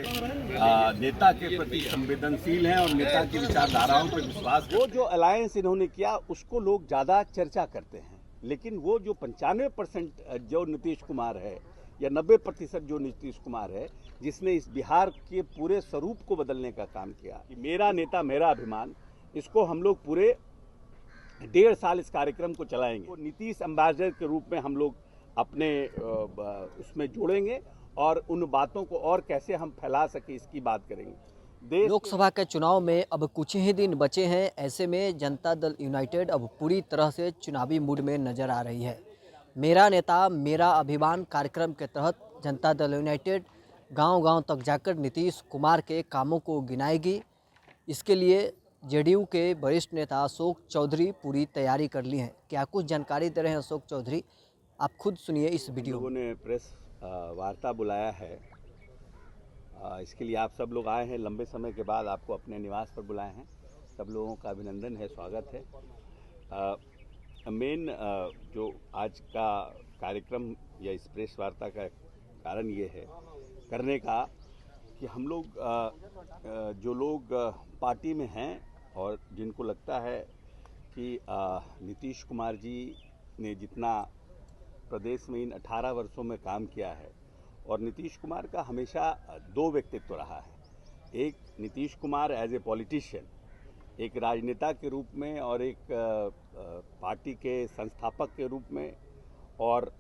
नेता के प्रति संवेदनशील हैं और नेता की विचारधाराओं पर विश्वास। वो जो अलायंस इन्होंने किया उसको लोग ज़्यादा चर्चा करते हैं, लेकिन वो जो 95% जो नीतीश कुमार है या 90% जो नीतीश कुमार है, जिसने इस बिहार के पूरे स्वरूप को बदलने का काम किया। मेरा नेता मेरा अभिमान, इसको हम लोग पूरे 1.5 साल इस कार्यक्रम को चलाएंगे। तो नीतीश एम्बेसडर के रूप में हम लोग अपने उसमें जोड़ेंगे और उन बातों को और कैसे हम फैला सके इसकी बात करेंगे। लोकसभा के चुनाव में अब कुछ ही दिन बचे हैं। ऐसे में जनता दल यूनाइटेड अब पूरी तरह से चुनावी मूड में नजर आ रही है। मेरा नेता मेरा अभिमान कार्यक्रम के तहत जनता दल यूनाइटेड गांव-गांव तक जाकर नीतीश कुमार के कामों को गिनाएगी। इसके लिए जेडीयू के वरिष्ठ नेता अशोक चौधरी पूरी तैयारी कर ली है। क्या कुछ जानकारी दे रहे हैं अशोक चौधरी, आप खुद सुनिए इस वीडियो। लोगों ने प्रेस वार्ता बुलाया है, इसके लिए आप सब लोग आए हैं। लंबे समय के बाद आपको अपने निवास पर बुलाए हैं। सब लोगों का अभिनंदन है, स्वागत है। मेन जो आज का कार्यक्रम या इस प्रेस वार्ता का कारण ये है करने का कि हम लोग जो लोग पार्टी में हैं और जिनको लगता है कि नीतीश कुमार जी ने जितना प्रदेश में इन 18 वर्षों में काम किया है, और नीतीश कुमार का हमेशा 2 व्यक्तित्व रहा है। एक Nitish Kumar as a politician, एक राजनेता के रूप में और एक पार्टी के संस्थापक के रूप में, और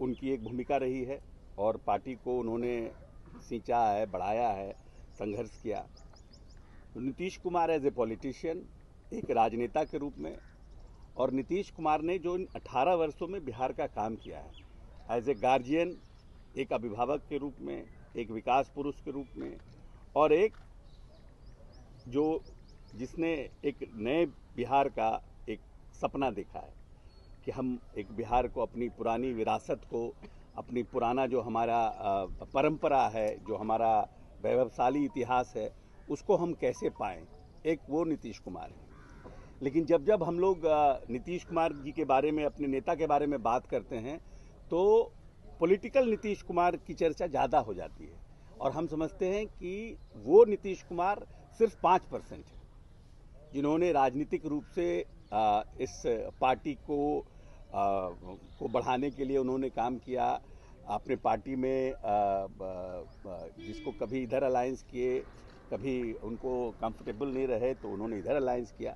उनकी एक भूमिका रही है और पार्टी को उन्होंने सींचा है, बढ़ाया है, संघर्ष किया। तो Nitish Kumar as a politician, एक राजनेता के रूप में, और नीतीश कुमार ने जो इन 18 वर्षों में बिहार का काम किया है एज ए गार्जियन, एक अभिभावक के रूप में, एक विकास पुरुष के रूप में, और एक जो जिसने एक नए बिहार का एक सपना देखा है कि हम एक बिहार को अपनी पुरानी विरासत को, अपनी पुराना जो हमारा परंपरा है, जो हमारा वैभवशाली इतिहास है, उसको हम कैसे पाएं। एक वो नीतीश कुमार है। लेकिन जब हम लोग नीतीश कुमार जी के बारे में, अपने नेता के बारे में बात करते हैं तो पॉलिटिकल नीतीश कुमार की चर्चा ज़्यादा हो जाती है, और हम समझते हैं कि वो नीतीश कुमार सिर्फ 5% है जिन्होंने राजनीतिक रूप से इस पार्टी को बढ़ाने के लिए उन्होंने काम किया। अपने पार्टी में जिसको कभी इधर अलायंस किए, कभी उनको कंफर्टेबल नहीं रहे तो उन्होंने इधर अलायंस किया।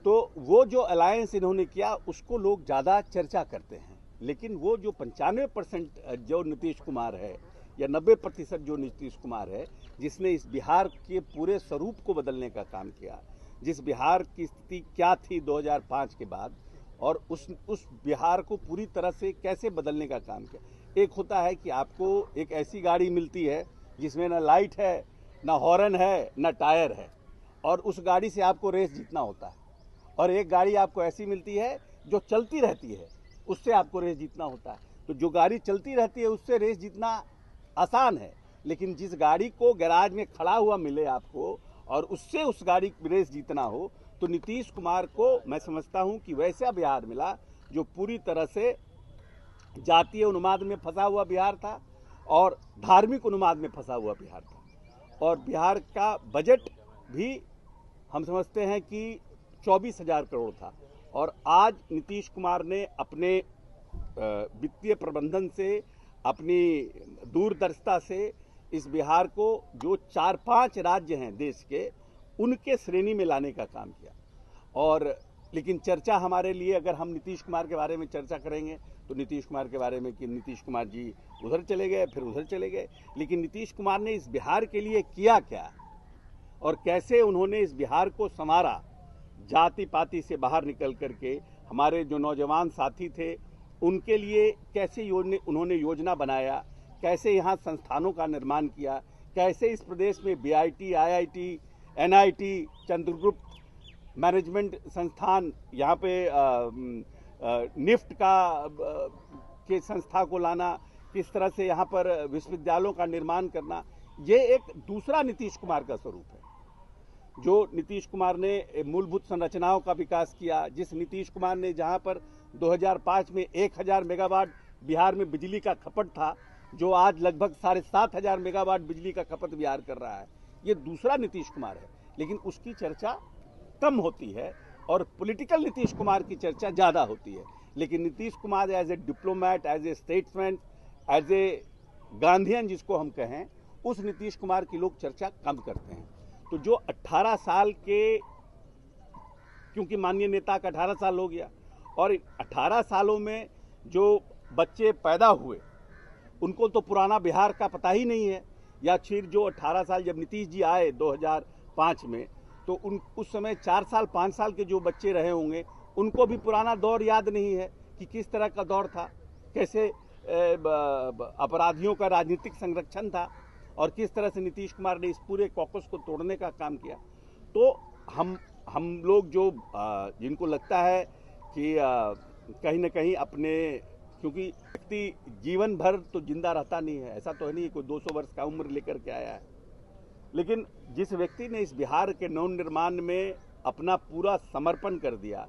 तो वो जो अलायंस इन्होंने किया उसको लोग ज़्यादा चर्चा करते हैं, लेकिन वो जो 95% जो नीतीश कुमार है या 90% जो नीतीश कुमार है, जिसने इस बिहार के पूरे स्वरूप को बदलने का काम किया, जिस बिहार की स्थिति क्या थी 2005 के बाद, और उस बिहार को पूरी तरह से कैसे बदलने का काम किया। एक होता है कि आपको एक ऐसी गाड़ी मिलती है जिसमें ना लाइट है, ना हॉर्न है, ना टायर है, और उस गाड़ी से आपको रेस जीतना होता है। और एक गाड़ी आपको ऐसी मिलती है जो चलती रहती है, उससे आपको रेस जीतना होता है। तो जो गाड़ी चलती रहती है उससे रेस जीतना आसान है, लेकिन जिस गाड़ी को गैराज में खड़ा हुआ मिले आपको और उससे उस गाड़ी की रेस जीतना हो, तो नीतीश कुमार को मैं समझता हूं कि वैसा बिहार मिला जो पूरी तरह से जातीय उन्माद में फंसा हुआ बिहार था और धार्मिक उन्माद में फंसा हुआ बिहार था। और बिहार का बजट भी हम समझते हैं कि 24,000 करोड़ था, और आज नीतीश कुमार ने अपने वित्तीय प्रबंधन से, अपनी दूरदर्शिता से इस बिहार को जो 4-5 राज्य हैं देश के, उनके श्रेणी में लाने का काम किया। और लेकिन चर्चा हमारे लिए, अगर हम नीतीश कुमार के बारे में चर्चा करेंगे तो नीतीश कुमार के बारे में कि नीतीश कुमार जी उधर चले गए, फिर उधर चले गए, लेकिन नीतीश कुमार ने इस बिहार के लिए किया क्या और कैसे उन्होंने इस बिहार को संवारा। जाति पाति से बाहर निकल करके हमारे जो नौजवान साथी थे उनके लिए कैसे उन्होंने योजना बनाया, कैसे यहाँ संस्थानों का निर्माण किया, कैसे इस प्रदेश में BIT, IIT, NIT, Chandragupta management संस्थान, यहाँ पे निफ्ट के संस्था को लाना, किस तरह से यहाँ पर विश्वविद्यालयों का निर्माण करना, ये एक दूसरा नीतीश कुमार का स्वरूप है। जो नीतीश कुमार ने मूलभूत संरचनाओं का विकास किया, जिस नीतीश कुमार ने जहां पर 2005 में 1000 मेगावाट बिहार में बिजली का खपत था, जो आज लगभग 7,500 मेगावाट बिजली का खपत बिहार कर रहा है, ये दूसरा नीतीश कुमार है। लेकिन उसकी चर्चा कम होती है और पॉलिटिकल नीतीश कुमार की चर्चा ज़्यादा होती है। लेकिन Nitish Kumar as a diplomat, as a statesman, as a Gandhian जिसको हम कहें, उस नीतीश कुमार की लोग चर्चा कम करते हैं। तो जो 18 साल के, क्योंकि माननीय नेता का 18 साल हो गया और 18 सालों में जो बच्चे पैदा हुए उनको तो पुराना बिहार का पता ही नहीं है, या फिर जो 18 साल जब नीतीश जी आए 2005 में, तो उस समय 4 साल 5 साल के जो बच्चे रहे होंगे उनको भी पुराना दौर याद नहीं है कि किस तरह का दौर था, कैसे अपराधियों का राजनीतिक संरक्षण था और किस तरह से नीतीश कुमार ने इस पूरे कॉकस को तोड़ने का काम किया। तो हम लोग जो जिनको लगता है कि कहीं ना कहीं अपने, क्योंकि व्यक्ति जीवन भर तो जिंदा रहता नहीं है, ऐसा तो है नहीं कोई 200 वर्ष का उम्र लेकर के आया है, लेकिन जिस व्यक्ति ने इस बिहार के नवनिर्माण में अपना पूरा समर्पण कर दिया,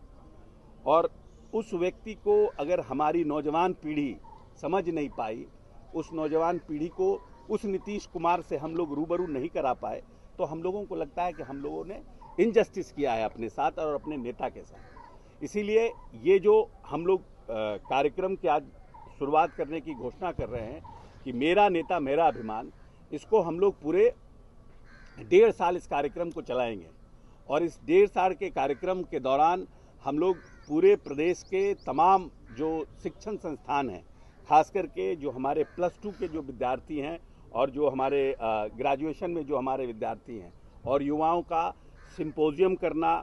और उस व्यक्ति को अगर हमारी नौजवान पीढ़ी समझ नहीं पाई, उस नौजवान पीढ़ी को उस नीतीश कुमार से हम लोग रूबरू नहीं करा पाए, तो हम लोगों को लगता है कि हम लोगों ने इनजस्टिस किया है अपने साथ और अपने नेता के साथ। इसीलिए ये जो हम लोग कार्यक्रम की आज शुरुआत करने की घोषणा कर रहे हैं कि मेरा नेता मेरा अभिमान, इसको हम लोग पूरे 1.5 साल इस कार्यक्रम को चलाएंगे। और इस 1.5 साल के कार्यक्रम के दौरान हम लोग पूरे प्रदेश के तमाम जो शिक्षण संस्थान हैं, खास करके जो हमारे +2 के जो विद्यार्थी हैं और जो हमारे ग्रेजुएशन में जो हमारे विद्यार्थी हैं, और युवाओं का सिंपोजियम करना,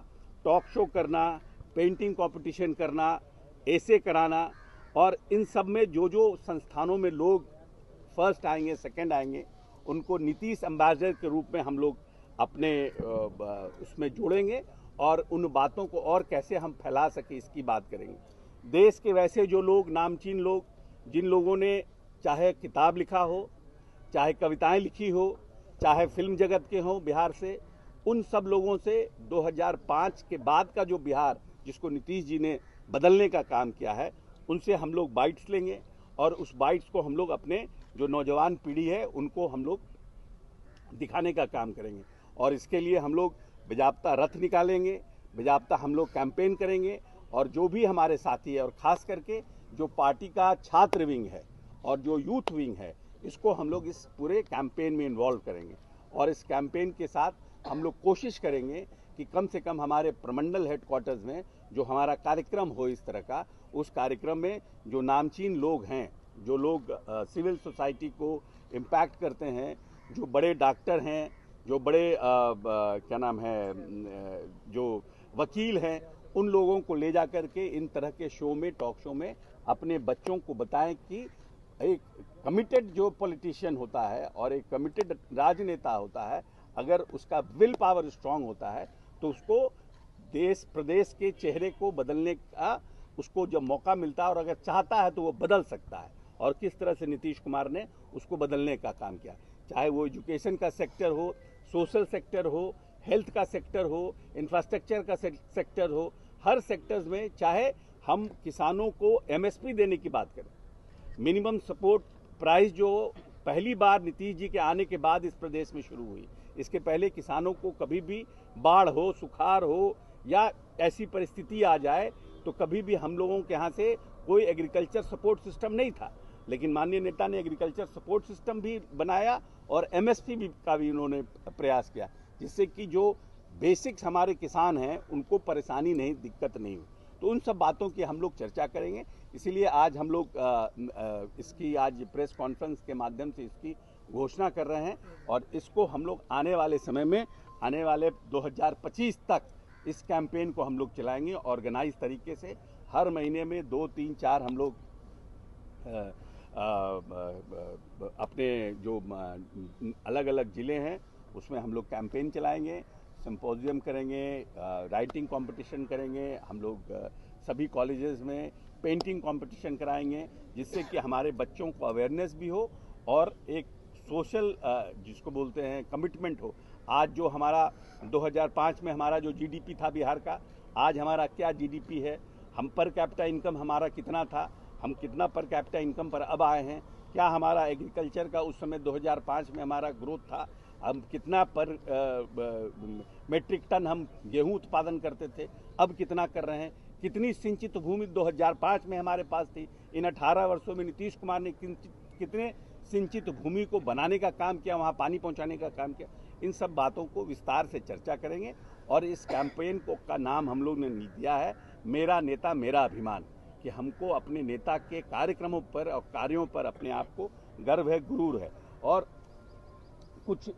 टॉक शो करना, पेंटिंग कंपटीशन करना, ऐसे कराना, और इन सब में जो जो संस्थानों में लोग फर्स्ट आएंगे, सेकंड आएंगे, उनको नीतीश एम्बेसडर के रूप में हम लोग अपने उसमें जोड़ेंगे और उन बातों को और कैसे हम फैला सके इसकी बात करेंगे। देश के वैसे जो लोग नामचीन लोग, जिन लोगों ने चाहे किताब लिखा हो, चाहे कविताएं लिखी हो, चाहे फिल्म जगत के हों बिहार से, उन सब लोगों से 2005 के बाद का जो बिहार जिसको नीतीश जी ने बदलने का काम किया है, उनसे हम लोग बाइट्स लेंगे और उस बाइट्स को हम लोग अपने जो नौजवान पीढ़ी है उनको हम लोग दिखाने का काम करेंगे। और इसके लिए हम लोग बेजाब्ता रथ निकालेंगे, बेजाब्ता हम लोग कैंपेन करेंगे, और जो भी हमारे साथी है, और ख़ास करके जो पार्टी का छात्र विंग है और जो यूथ विंग है, इसको हम लोग इस पूरे कैंपेन में इन्वॉल्व करेंगे। और इस कैंपेन के साथ हम लोग कोशिश करेंगे कि कम से कम हमारे प्रमंडल हेडक्वार्टर्स में जो हमारा कार्यक्रम हो इस तरह का, उस कार्यक्रम में जो नामचीन लोग हैं, जो लोग सिविल सोसाइटी को इम्पैक्ट करते हैं, जो बड़े डॉक्टर हैं, जो बड़े क्या नाम है, जो वकील हैं, उन लोगों को ले जा कर के इन तरह के शो में, टॉक शो में अपने बच्चों को बताएं कि एक कमिटेड जो पॉलिटिशियन होता है और एक कमिटेड राजनेता होता है, अगर उसका विल पावर स्ट्रांग होता है तो उसको देश प्रदेश के चेहरे को बदलने का उसको जब मौका मिलता है, और अगर चाहता है तो वो बदल सकता है। और किस तरह से नीतीश कुमार ने उसको बदलने का काम किया, चाहे वो एजुकेशन का सेक्टर हो, सोशल सेक्टर हो, हेल्थ का सेक्टर हो, इंफ्रास्ट्रक्चर का सेक्टर हो, हर सेक्टर्स में, चाहे हम किसानों को MSP देने की बात करें, मिनिमम सपोर्ट प्राइस जो पहली बार नीतीश जी के आने के बाद इस प्रदेश में शुरू हुई, इसके पहले किसानों को कभी भी बाढ़ हो, सुखाड़ हो या ऐसी परिस्थिति आ जाए तो कभी भी हम लोगों के यहाँ से कोई एग्रीकल्चर सपोर्ट सिस्टम नहीं था। लेकिन माननीय नेता ने एग्रीकल्चर सपोर्ट सिस्टम भी बनाया और MSP भी का भी उन्होंने प्रयास किया, जिससे कि जो बेसिक्स हमारे किसान हैं उनको परेशानी नहीं, दिक्कत नहीं हुई। तो उन सब बातों की हम लोग चर्चा करेंगे। इसीलिए आज हम लोग इसकी आज प्रेस कॉन्फ्रेंस के माध्यम से इसकी घोषणा कर रहे हैं, और इसको हम लोग आने वाले समय में, आने वाले 2025 तक इस कैंपेन को हम लोग चलाएंगे ऑर्गेनाइज तरीके से। हर महीने में 2, 3, 4 हम लोग अपने जो अलग अलग ज़िले हैं उसमें हम लोग कैंपेन चलाएंगे, सिंपोजियम करेंगे, राइटिंग कंपटीशन करेंगे, हम लोग सभी कॉलेजेस में पेंटिंग कंपटीशन कराएंगे, जिससे कि हमारे बच्चों को अवेयरनेस भी हो और एक सोशल जिसको बोलते हैं कमिटमेंट हो। आज जो हमारा 2005 में हमारा जो GDP था बिहार का, आज हमारा क्या GDP है, हम पर कैपिटा इनकम हमारा कितना था, हम कितना पर कैपिटा इनकम पर अब आए हैं, क्या हमारा एग्रीकल्चर का उस समय 2005 में हमारा ग्रोथ था, हम कितना पर मेट्रिक टन हम गेहूं उत्पादन करते थे, अब कितना कर रहे हैं, कितनी सिंचित भूमि 2005 में हमारे पास थी, इन 18 वर्षों में नीतीश कुमार ने कितने सिंचित भूमि को बनाने का काम किया, वहाँ पानी पहुँचाने का काम किया। इन सब बातों को विस्तार से चर्चा करेंगे और इस कैंपेन को का नाम हम लोग ने दिया है मेरा नेता मेरा अभिमान, कि हमको अपने नेता के कार्यक्रमों पर और कार्यों पर अपने आप को गर्व है, गुरूर है। और कुछ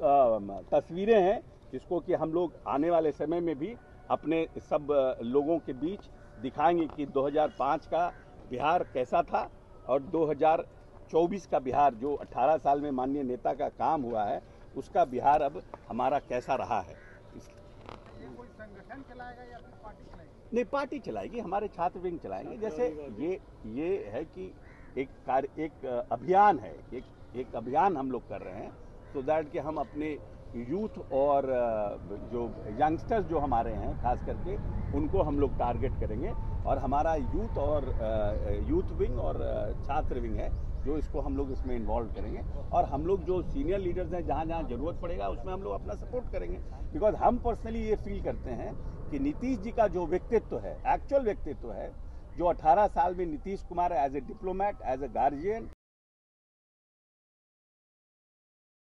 तस्वीरें हैं जिसको कि हम लोग आने वाले समय में भी अपने सब लोगों के बीच दिखाएंगे कि 2005 का बिहार कैसा था और 2024 का बिहार, जो 18 साल में माननीय नेता का काम हुआ है, उसका बिहार अब हमारा कैसा रहा है। कोई संगठन चलाएगा या फिर पार्टी चलाएगी? नहीं, पार्टी चलाएगी, हमारे छात्र विंग चलाएंगे। जैसे ये है कि एक अभियान है, एक अभियान हम लोग कर रहे हैं, सो दैट कि हम अपने यूथ और जो यंगस्टर्स जो हमारे हैं खास करके उनको हम लोग टारगेट करेंगे। और हमारा यूथ और यूथ विंग और छात्र विंग है जो इसको हम लोग इसमें इन्वॉल्व करेंगे। और हम लोग जो सीनियर लीडर्स हैं, जहाँ जहाँ ज़रूरत पड़ेगा उसमें हम लोग अपना सपोर्ट करेंगे। बिकॉज हम पर्सनली ये फील करते हैं कि नीतीश जी का जो व्यक्तित्व है, एक्चुअल व्यक्तित्व है, जो 18 साल में Nitish Kumar as a diplomat, as a guardian,